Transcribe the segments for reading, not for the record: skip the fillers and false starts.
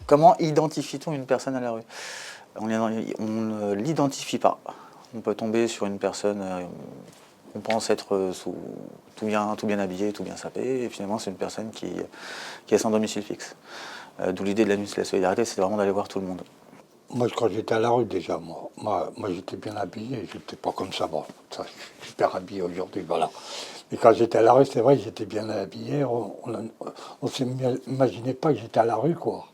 Comment identifie-t-on une personne à la rue? On ne l'identifie pas. On peut tomber sur une personne qu'on pense être tout bien habillée, tout bien sapée, et finalement c'est une personne qui est sans domicile fixe. D'où l'idée de la nuit de la solidarité, c'est vraiment d'aller voir tout le monde. Moi, quand j'étais à la rue, déjà, moi j'étais bien habillé, j'étais pas comme ça, bon, ça, je suis super habillé aujourd'hui, voilà. Mais quand j'étais à la rue, c'est vrai, j'étais bien habillé, on s'imaginait pas que j'étais à la rue, quoi.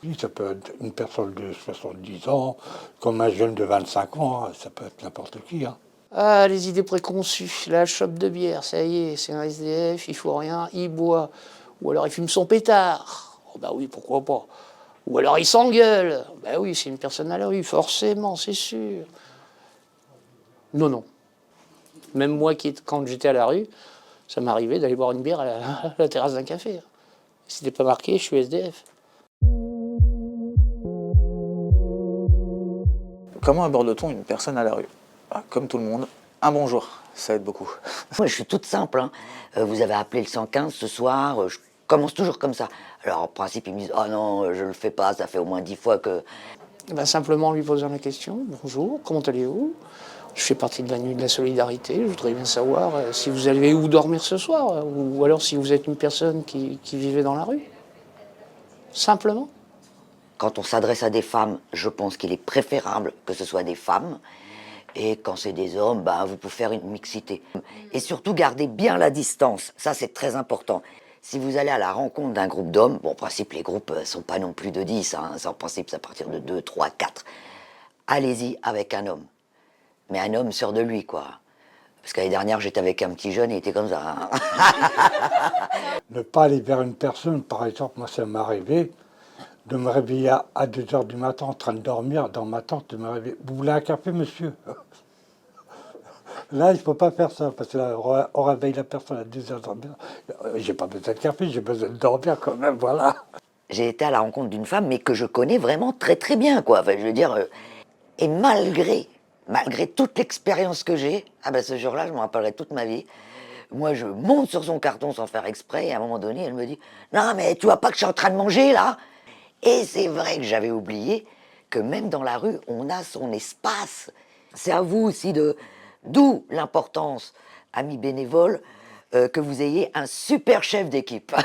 Oui, ça peut être une personne de 70 ans, comme un jeune de 25 ans, hein, ça peut être n'importe qui, hein. Ah, les idées préconçues, la chope de bière, ça y est, c'est un SDF, il faut rien, il boit. Ou alors il fume son pétard. Oh bah oui, pourquoi pas. Ou alors il s'engueule. Bah oui, c'est une personne à la rue, forcément, c'est sûr. Non, non. Même moi, quand j'étais à la rue, ça m'arrivait d'aller boire une bière à la terrasse d'un café. C'était pas marqué, je suis SDF. Comment aborde-t-on une personne à la rue? Comme tout le monde, un bonjour, ça aide beaucoup. Moi, je suis toute simple, hein. Vous avez appelé le 115 ce soir, je commence toujours comme ça. Alors, en principe, ils me disent « Oh non, je le fais pas, ça fait au moins 10 fois que... » Ben, simplement lui posant la question, bonjour, comment allez-vous? Je fais partie de la nuit de la solidarité, je voudrais bien savoir si vous allez où dormir ce soir, ou alors si vous êtes une personne qui vivait dans la rue. Simplement. Quand on s'adresse à des femmes, je pense qu'il est préférable que ce soit des femmes. Et quand c'est des hommes, ben, vous pouvez faire une mixité. Et surtout, gardez bien la distance. Ça, c'est très important. Si vous allez à la rencontre d'un groupe d'hommes, bon, en principe, les groupes ne sont pas non plus de 10, hein, en principe, c'est à partir de 2, 3, 4. Allez-y avec un homme. Mais un homme sûr de lui, quoi. Parce qu'année dernière, j'étais avec un petit jeune, il était comme ça. Hein. Ne pas aller vers une personne, par exemple, moi ça m'est arrivé, de me réveiller à 2 heures du matin en train de dormir dans ma tente, de me réveiller. Vous voulez un café, monsieur? Là, il ne faut pas faire ça, parce que là, on réveille la personne à 2 heures de dormir. J'ai pas besoin de café, j'ai besoin de dormir quand même, voilà. J'ai été à la rencontre d'une femme, mais que je connais vraiment très très bien, quoi. Enfin, je veux dire, et malgré toute l'expérience que j'ai, ah ben ce jour-là, je me rappellerai toute ma vie. Moi, je monte sur son carton sans faire exprès, et à un moment donné, elle me dit « Non, mais tu vois pas que je suis en train de manger, là ?» Et c'est vrai que j'avais oublié que même dans la rue, on a son espace. C'est à vous aussi de... D'où l'importance, amis bénévoles, que vous ayez un super chef d'équipe.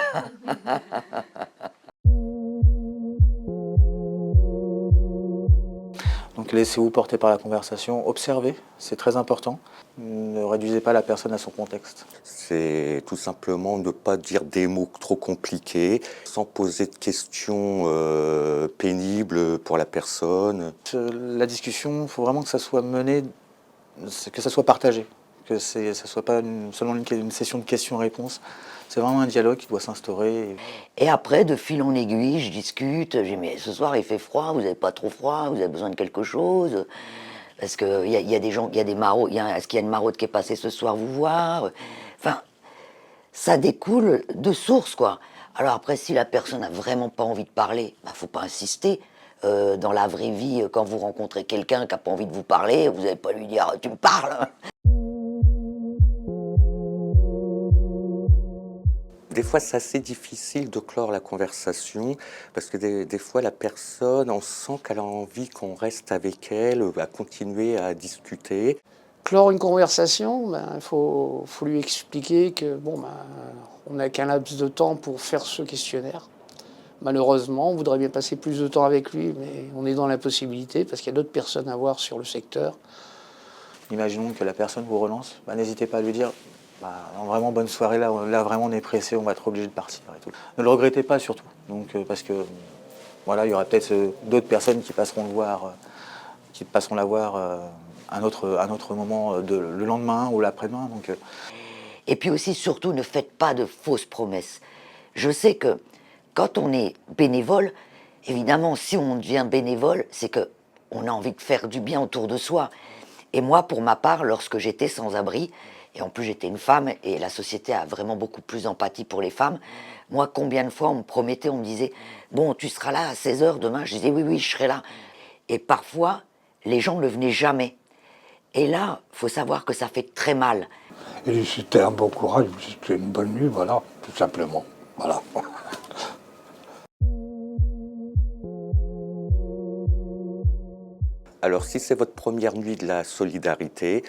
Donc laissez-vous porter par la conversation, observez, c'est très important. Ne réduisez pas la personne à son contexte. C'est tout simplement ne pas dire des mots trop compliqués, sans poser de questions pénibles pour la personne. La discussion, il faut vraiment que ça soit mené, que ça soit partagé, que ça ne soit pas seulement une session de questions-réponses. C'est vraiment un dialogue qui doit s'instaurer. Et après, de fil en aiguille, je discute. Je dis, mais ce soir, il fait froid, vous n'avez pas trop froid, vous avez besoin de quelque chose? Parce qu'il y a des gens, il y a des maraudes. Est-ce qu'il y a une maraude qui est passée ce soir vous voir? Enfin, ça découle de source, quoi. Alors après, si la personne n'a vraiment pas envie de parler, bah, faut pas insister. Dans la vraie vie, quand vous rencontrez quelqu'un qui n'a pas envie de vous parler, vous n'allez pas lui dire « tu me parles ». Des fois, c'est assez difficile de clore la conversation parce que des fois, la personne, on sent qu'elle a envie qu'on reste avec elle, à continuer à discuter. Clore une conversation, ben, faut lui expliquer que bon, ben, on n'a qu'un laps de temps pour faire ce questionnaire. Malheureusement, on voudrait bien passer plus de temps avec lui, mais on est dans l'impossibilité parce qu'il y a d'autres personnes à voir sur le secteur. Imaginons que la personne vous relance, n'hésitez pas à lui dire vraiment bonne soirée, là vraiment on est pressé, on va être obligé de partir et tout. Ne le regrettez pas surtout, donc, parce que voilà, il y aura peut-être d'autres personnes qui passeront la voir un autre moment le lendemain ou l'après-demain. Et puis aussi, surtout, ne faites pas de fausses promesses. Je sais que quand on est bénévole, évidemment, si on devient bénévole, c'est qu'on a envie de faire du bien autour de soi. Et moi, pour ma part, lorsque j'étais sans-abri, et en plus j'étais une femme, et la société a vraiment beaucoup plus d'empathie pour les femmes, moi, combien de fois on me promettait, on me disait « Bon, tu seras là à 16 h demain ?» Je disais « Oui, oui, je serai là. » Et parfois, les gens ne venaient jamais. Et là, il faut savoir que ça fait très mal. Et c'était un bon courage, c'était une bonne nuit, voilà, tout simplement. Voilà. Alors, si c'est votre première nuit de la solidarité,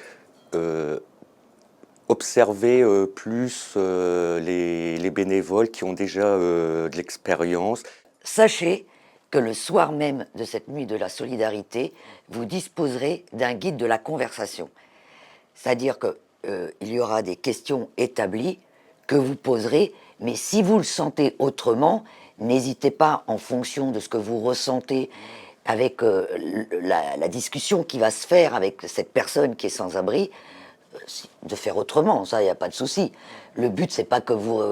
observez plus les bénévoles qui ont déjà de l'expérience. Sachez que le soir même de cette nuit de la solidarité, vous disposerez d'un guide de la conversation. C'est-à-dire qu'il y aura des questions établies que vous poserez, mais si vous le sentez autrement, n'hésitez pas, en fonction de ce que vous ressentez, avec la discussion qui va se faire avec cette personne qui est sans abri, de faire autrement, ça, il n'y a pas de souci. Le but, c'est pas que vous,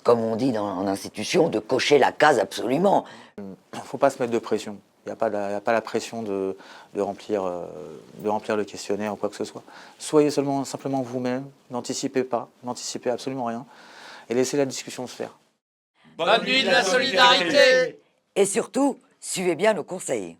comme on dit en institution, de cocher la case absolument. Il ne faut pas se mettre de pression. Il n'y a pas la pression de remplir le questionnaire ou quoi que ce soit. Soyez simplement vous-même, n'anticipez pas, n'anticipez absolument rien, et laissez la discussion se faire. Bonne nuit de la solidarité! Et surtout, suivez bien nos conseils.